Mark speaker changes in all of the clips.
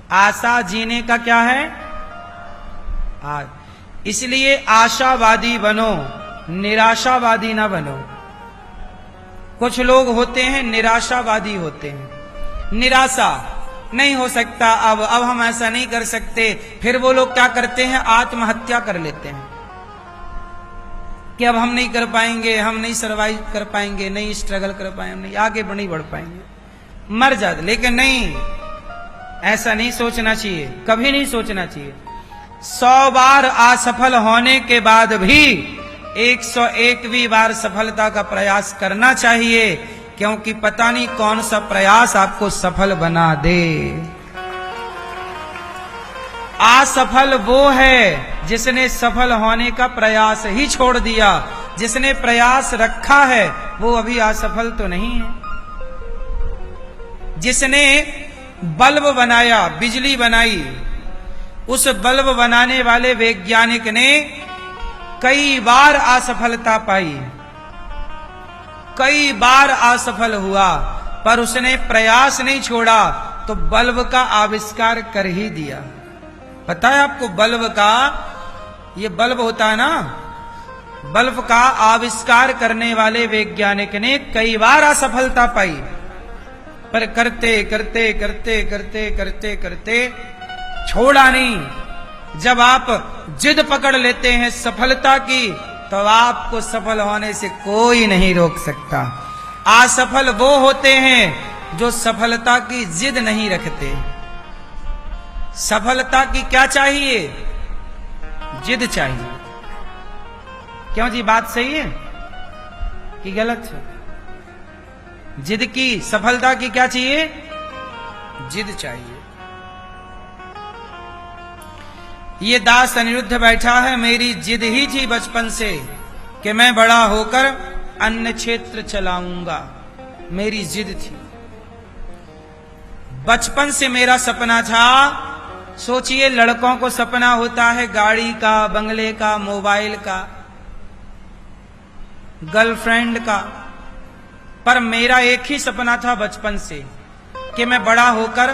Speaker 1: आशा जीने का क्या है? आज। इसलिए आशावादी बनो, निराशावादी ना बनो। कुछ लोग होते हैं निराशावादी होते हैं, निराशा नहीं हो सकता, अब हम ऐसा नहीं कर सकते। फिर वो लोग क्या करते हैं? आत्महत्या कर लेते हैं कि अब हम नहीं कर पाएंगे, हम नहीं सरवाइव कर पाएंगे, नहीं स्ट्रगल कर पाएंगे, हम नहीं आगे नहीं बढ़ पाएंगे, मर जाते। लेकिन नहीं, ऐसा नहीं सोचना चाहिए, कभी नहीं सोचना चाहिए। 100 बार असफल होने के बाद भी 101वीं बार सफलता का प्रयास करना चाहिए, क्योंकि पता नहीं कौन सा प्रयास आपको सफल बना दे। असफल वो है जिसने सफल होने का प्रयास ही छोड़ दिया। जिसने प्रयास रखा है वो अभी असफल तो नहीं है। जिसने बल्ब बनाया, बिजली बनाई, उस बल्ब बनाने वाले वैज्ञानिक ने कई बार असफलता पाई, कई बार असफल हुआ, पर उसने प्रयास नहीं छोड़ा, तो बल्ब का आविष्कार कर ही दिया। पता है आपको बल्ब का, ये बल्ब होता है ना, बल्ब का आविष्कार करने वाले वैज्ञानिक ने कई बार असफलता पाई, पर करते करते करते करते करते करते छोड़ा नहीं। जब आप जिद पकड़ लेते हैं सफलता की, तो आपको सफल होने से कोई नहीं रोक सकता। असफल वो होते हैं जो सफलता की जिद नहीं रखते। सफलता की क्या चाहिए? जिद चाहिए। क्यों जी, बात सही है कि गलत है? जिद की, सफलता की क्या चाहिए? जिद चाहिए। ये दास अनिरुद्ध बैठा है, मेरी जिद ही थी बचपन से कि मैं बड़ा होकर अन्न क्षेत्र चलाऊंगा, मेरी जिद थी। बचपन से मेरा सपना था। सोचिए, लड़कों को सपना होता है गाड़ी का, बंगले का, मोबाइल का, गर्लफ्रेंड का, पर मेरा एक ही सपना था बचपन से कि मैं बड़ा होकर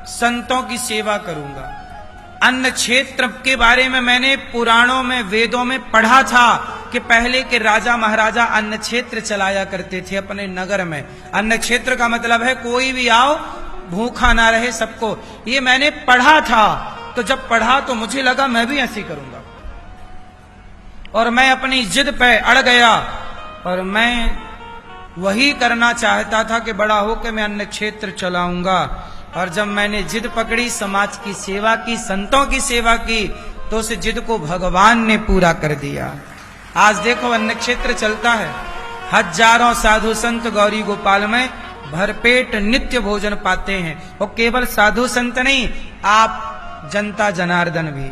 Speaker 1: संतों की सेवा करूंगा। अन्न क्षेत्र के बारे में मैंने पुराणों में, वेदों में पढ़ा था कि पहले के राजा महाराजा अन्न क्षेत्र चलाया करते थे अपने नगर में। अन्न क्षेत्र का मतलब है कोई भी आओ भूखा ना रहे सबको, ये मैंने पढ़ा था। तो जब पढ़ा तो मुझे लगा मैं भी ऐसे करूंगा, और मैं अपनी जिद पे अड़ गया, और मैं वही करना चाहता था कि बड़ा होकर मैं अन्न क्षेत्र चलाऊंगा। और जब मैंने जिद पकड़ी, समाज की सेवा की, संतों की सेवा की, तो उस जिद को भगवान ने पूरा कर दिया। आज देखो अन्न क्षेत्र चलता है, हजारों साधु संत गौरी गोपाल में भरपेट नित्य भोजन पाते हैं। और केवल साधु संत नहीं, आप जनता जनार्दन भी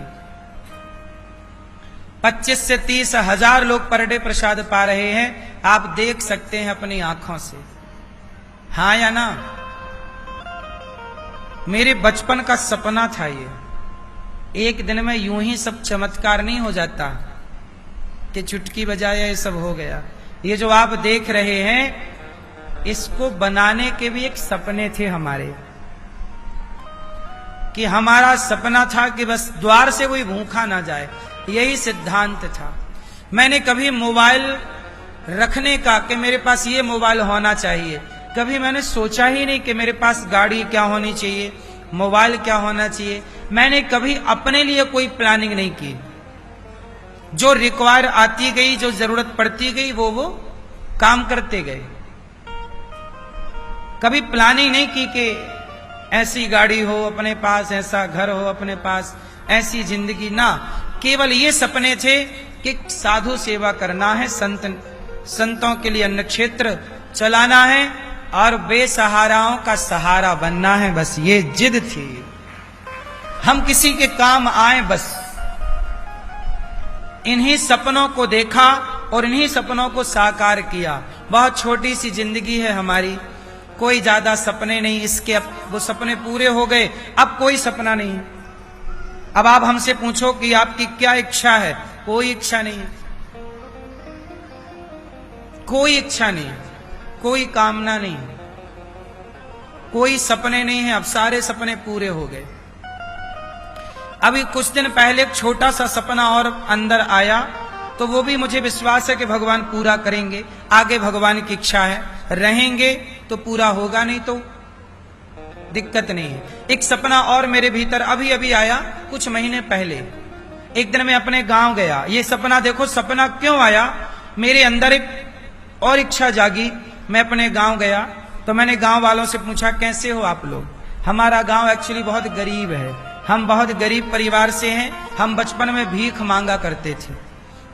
Speaker 1: 25 से 30 हजार लोग पर डे प्रसाद पा रहे हैं। आप देख सकते हैं अपनी आंखों से, हाँ या ना? मेरे बचपन का सपना था ये। एक दिन में यूं ही सब चमत्कार नहीं हो जाता कि चुटकी बजाया ये सब हो गया। ये जो आप देख रहे हैं, इसको बनाने के भी एक सपने थे हमारे, कि हमारा सपना था कि बस द्वार से कोई भूखा ना जाए, यही सिद्धांत था। मैंने कभी मोबाइल रखने का, कि मेरे पास ये मोबाइल होना चाहिए, कभी मैंने सोचा ही नहीं कि मेरे पास गाड़ी क्या होनी चाहिए, मोबाइल क्या होना चाहिए। मैंने कभी अपने लिए कोई प्लानिंग नहीं की। जो रिक्वायर आती गई, जो जरूरत पड़ती गई, वो काम करते गए। कभी प्लानिंग नहीं की कि ऐसी गाड़ी हो अपने पास, ऐसा घर हो अपने पास, ऐसी जिंदगी ना। केवल ये सपने थे कि साधु सेवा करना है, संतों के लिए अन्न क्षेत्र चलाना है, और बेसहाराओं का सहारा बनना है। बस ये जिद थी, हम किसी के काम आए, बस इन्हीं सपनों को देखा और इन्हीं सपनों को साकार किया। बहुत छोटी सी जिंदगी है हमारी, कोई ज्यादा सपने नहीं। इसके अब वो सपने पूरे हो गए, अब कोई सपना नहीं। अब आप हमसे पूछो कि आपकी क्या इच्छा है, कोई इच्छा नहीं, कोई इच्छा नहीं, कोई कामना नहीं, कोई सपने नहीं है। अब सारे सपने पूरे हो गए। अभी कुछ दिन पहले एक छोटा सा सपना और अंदर आया, तो वो भी मुझे विश्वास है कि भगवान पूरा करेंगे। आगे भगवान की इच्छा है, रहेंगे तो पूरा होगा, नहीं तो दिक्कत नहीं है। एक सपना और मेरे भीतर अभी अभी आया कुछ महीने पहले। एक दिन मैं अपने गांव गया। ये सपना देखो, सपना क्यों आया, मेरे अंदर एक और इच्छा जागी। मैं अपने गांव गया तो मैंने गांव वालों से पूछा, कैसे हो आप लोग? हमारा गांव एक्चुअली बहुत गरीब है, हम बहुत गरीब परिवार से हैं। हम बचपन में भीख मांगा करते थे,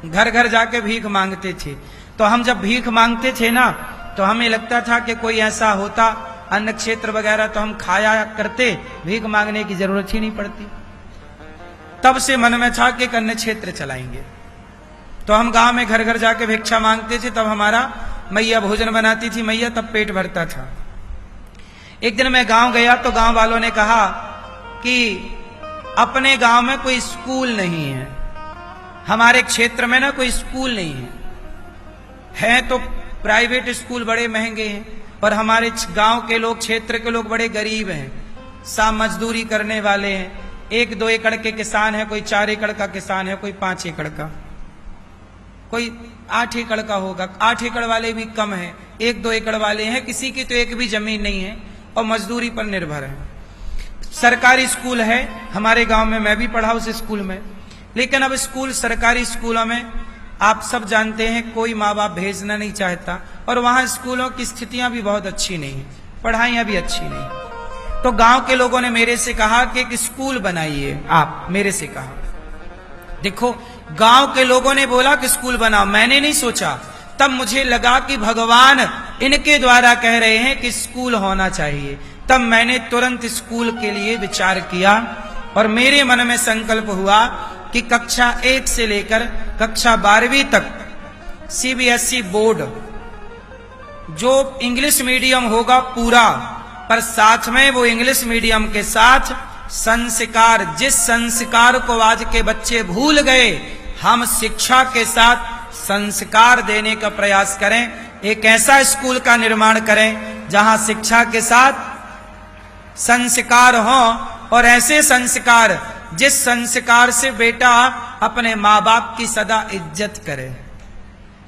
Speaker 1: घर घर जाके भीख मांगते थे। तो हम जब भीख मांगते थे ना, तो हमें लगता था कि कोई ऐसा होता अन्न क्षेत्र वगैरह तो हम खाया करते, भीख मांगने की जरूरत ही नहीं पड़ती। तब से मन में था कि एक अन्न क्षेत्र चलाएंगे। तो हम गांव में घर घर जाके भिक्षा मांगते थे। तब हमारा मैया भोजन बनाती थी, मैया, तब पेट भरता था। एक दिन मैं गांव गया तो गांव वालों ने कहा कि अपने गांव में कोई स्कूल नहीं है, हमारे क्षेत्र में ना कोई स्कूल नहीं है तो प्राइवेट स्कूल बड़े महंगे हैं, पर हमारे गांव के लोग, क्षेत्र के लोग बड़े गरीब हैं, शाम मजदूरी करने वाले हैं। 1-2 एकड़ के किसान है, कोई 4 एकड़ का किसान है, कोई 5 एकड़ का, कोई 8 एकड़ का होगा। 8 एकड़ वाले भी कम है, 1-2 एकड़ वाले हैं, किसी की तो एक भी जमीन नहीं है और मजदूरी पर निर्भर है। सरकारी स्कूल है हमारे गांव में, मैं भी पढ़ा उस स्कूल में। लेकिन अब स्कूल, सरकारी स्कूलों में आप सब जानते हैं कोई माँ बाप भेजना नहीं चाहता, और वहां स्कूलों की स्थितियां भी बहुत अच्छी नहीं है, पढ़ाइयां भी अच्छी नहीं। तो गांव के लोगों ने मेरे से कहा कि एक स्कूल बनाइए आप, मेरे से कहा। देखो, गांव के लोगों ने बोला कि स्कूल बनाओ, मैंने नहीं सोचा। तब मुझे लगा कि भगवान इनके द्वारा कह रहे हैं कि स्कूल होना चाहिए। तब मैंने तुरंत स्कूल के लिए विचार किया और मेरे मन में संकल्प हुआ कि कक्षा 1 से लेकर कक्षा 12वीं तक सीबीएसई बोर्ड, जो इंग्लिश मीडियम होगा पूरा, पर साथ में वो इंग्लिश मीडियम के साथ संस्कार, जिस संस्कार को आज के बच्चे भूल गए, हम शिक्षा के साथ संस्कार देने का प्रयास करें। एक ऐसा स्कूल का निर्माण करें जहां शिक्षा के साथ संस्कार हो, और ऐसे संस्कार जिस संस्कार से बेटा अपने माँ बाप की सदा इज्जत करे।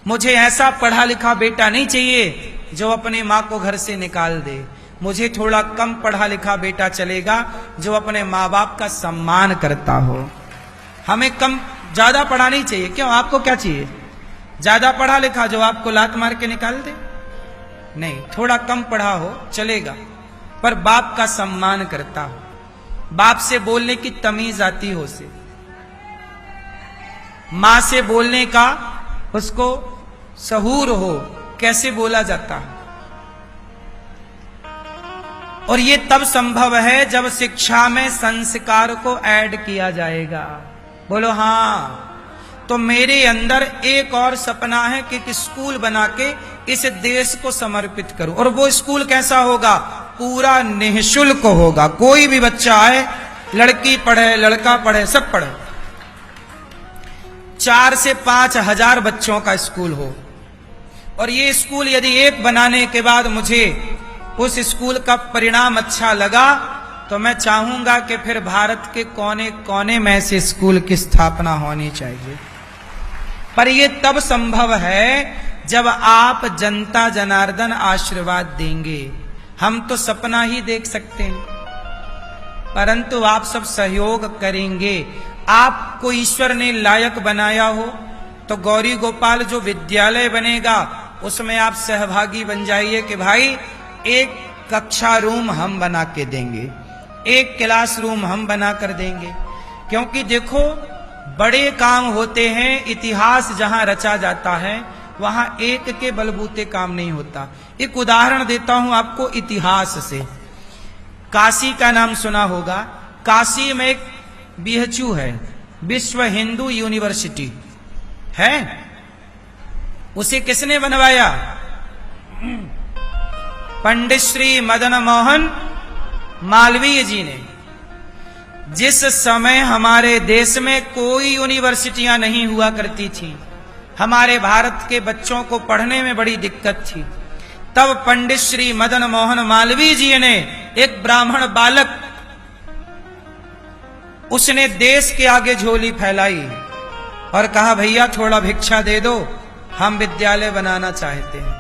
Speaker 1: मुझे ऐसा पढ़ा लिखा बेटा नहीं चाहिए जो अपनी माँ को घर से निकाल दे। मुझे थोड़ा कम पढ़ा लिखा बेटा चलेगा जो अपने माँ बाप का सम्मान करता हो। हमें कम, ज्यादा पढ़ा नहीं चाहिए। क्यों, आपको क्या चाहिए? ज्यादा पढ़ा लिखा जो आपको लात मार के निकाल दे? नहीं, थोड़ा कम पढ़ा हो चलेगा, पर बाप का सम्मान करता हो, बाप से बोलने की तमीज आती हो उसे, मां से बोलने का उसको सहूर हो, कैसे बोला जाता है। और ये तब संभव है जब शिक्षा में संस्कार को ऐड किया जाएगा। बोलो हाँ। तो मेरे अंदर एक और सपना है कि एक स्कूल बना के इस देश को समर्पित करूं। और वो स्कूल कैसा होगा? पूरा निःशुल्क होगा। कोई भी बच्चा आए, लड़की पढ़े, लड़का पढ़े, सब पढ़े। 4 से 5 हजार बच्चों का स्कूल हो। और ये स्कूल यदि एक बनाने के बाद मुझे उस स्कूल का परिणाम अच्छा लगा, तो मैं चाहूंगा कि फिर भारत के कोने कोने में ऐसे स्कूल की स्थापना होनी चाहिए। पर यह तब संभव है जब आप जनता जनार्दन आशीर्वाद देंगे। हम तो सपना ही देख सकते हैं, परंतु आप सब सहयोग करेंगे। आपको ईश्वर ने लायक बनाया हो तो गौरी गोपाल जो विद्यालय बनेगा उसमें आप सहभागी बन जाइए कि भाई एक कक्षा रूम हम बना के देंगे, एक क्लास रूम हम बना कर देंगे। क्योंकि देखो, बड़े काम होते हैं, इतिहास जहां रचा जाता है वहां एक के बलबूते काम नहीं होता। एक उदाहरण देता हूं आपको इतिहास से। काशी का नाम सुना होगा। काशी में एक बीएचयू है, विश्व हिंदू यूनिवर्सिटी है। उसे किसने बनवाया? पंडित श्री मदन मोहन मालवीय जी ने। जिस समय हमारे देश में कोई यूनिवर्सिटियां नहीं हुआ करती थी, हमारे भारत के बच्चों को पढ़ने में बड़ी दिक्कत थी, तब पंडित श्री मदन मोहन मालवीय जी ने एक ब्राह्मण बालक उसने देश के आगे झोली फैलाई और कहा, भैया थोड़ा भिक्षा दे दो, हम विद्यालय बनाना चाहते हैं।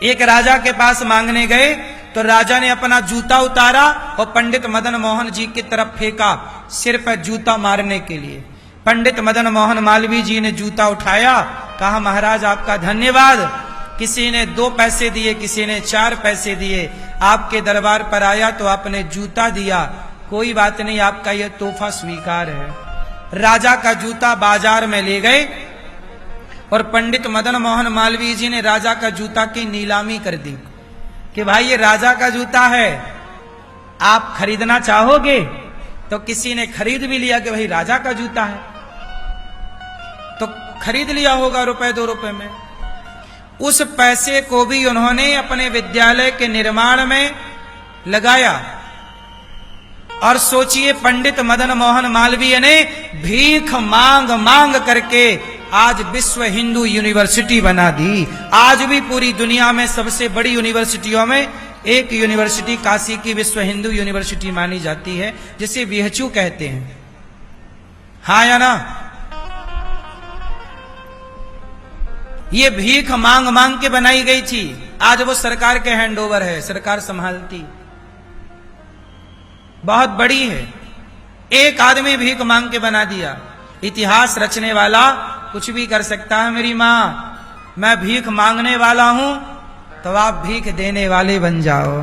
Speaker 1: एक राजा के पास मांगने गए तो राजा ने अपना जूता उतारा और पंडित मदन मोहन जी की तरफ फेंका, सिर पर जूता मारने के लिए। पंडित मदन मोहन मालवीय जी ने जूता उठाया, कहा, महाराज आपका धन्यवाद। किसी ने 2 पैसे दिए, किसी ने 4 पैसे दिए, आपके दरबार पर आया तो आपने जूता दिया, कोई बात नहीं, आपका यह तोहफा स्वीकार है। राजा का जूता बाजार में ले गए और पंडित मदन मोहन मालवीय जी ने राजा का जूता की नीलामी कर दी कि भाई ये राजा का जूता है, आप खरीदना चाहोगे? तो किसी ने खरीद भी लिया कि भाई राजा का जूता है, तो खरीद लिया होगा ₹1-2 में। उस पैसे को भी उन्होंने अपने विद्यालय के निर्माण में लगाया। और सोचिए, पंडित मदन मोहन मालवीय ने भीख मांग मांग करके आज विश्व हिंदू यूनिवर्सिटी बना दी। आज भी पूरी दुनिया में सबसे बड़ी यूनिवर्सिटियों में एक यूनिवर्सिटी काशी की विश्व हिंदू यूनिवर्सिटी मानी जाती है, जिसे बीएचयू कहते हैं। हाँ या ना? ये भीख मांग मांग के बनाई गई थी, आज वो सरकार के हैंडओवर है, सरकार संभालती, बहुत बड़ी है। एक आदमी भीख मांग के बना दिया। इतिहास रचने वाला कुछ भी कर सकता है। मेरी मां, मैं भीख मांगने वाला हूं तो आप भीख देने वाले बन जाओ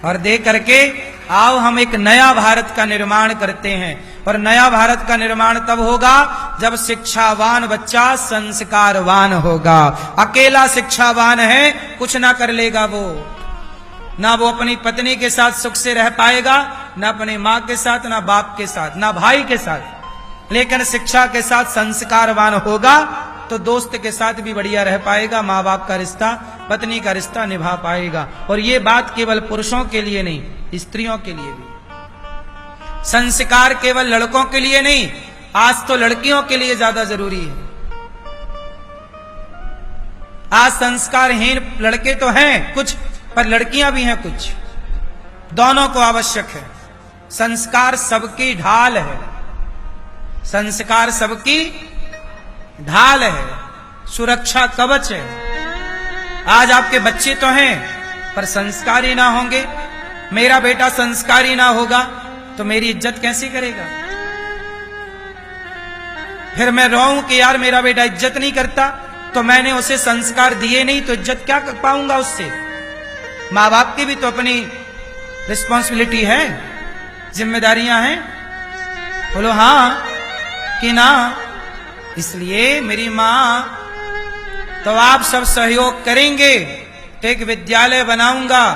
Speaker 1: और दे करके आओ, हम एक नया भारत का निर्माण करते हैं। और नया भारत का निर्माण तब होगा जब शिक्षावान बच्चा संस्कारवान होगा। अकेला शिक्षावान है, कुछ ना कर लेगा वो, ना वो अपनी पत्नी के साथ सुख से रह पाएगा, ना अपनी मां के साथ, ना बाप के साथ, ना भाई के साथ। लेकिन शिक्षा के साथ संस्कारवान होगा तो दोस्त के साथ भी बढ़िया रह पाएगा, माँ बाप का रिश्ता, पत्नी का रिश्ता निभा पाएगा। और ये बात केवल पुरुषों के लिए नहीं, स्त्रियों के लिए भी। संस्कार केवल लड़कों के लिए नहीं, आज तो लड़कियों के लिए ज्यादा जरूरी है। आज संस्कारहीन लड़के तो हैं कुछ, पर लड़कियां भी हैं कुछ, दोनों को आवश्यक है। संस्कार सबकी ढाल है, संस्कार सबकी ढाल है, सुरक्षा कवच है। आज आपके बच्चे तो हैं पर संस्कारी ना होंगे। मेरा बेटा संस्कारी ना होगा तो मेरी इज्जत कैसे करेगा? फिर मैं रोऊं कि यार मेरा बेटा इज्जत नहीं करता, तो मैंने उसे संस्कार दिए नहीं, तो इज्जत क्या कर पाऊंगा उससे? माँ बाप की भी तो अपनी रिस्पॉन्सिबिलिटी है, जिम्मेदारियां हैं। बोलो हाँ कि ना? इसलिए मेरी मां, तो आप सब सहयोग करेंगे तो एक विद्यालय बनाऊंगा,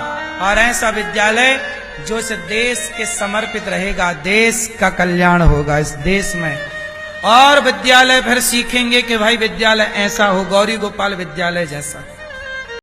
Speaker 1: और ऐसा विद्यालय जो इस देश के समर्पित रहेगा, देश का कल्याण होगा इस देश में। और विद्यालय फिर सीखेंगे कि भाई विद्यालय ऐसा हो, गौरी गोपाल विद्यालय जैसा।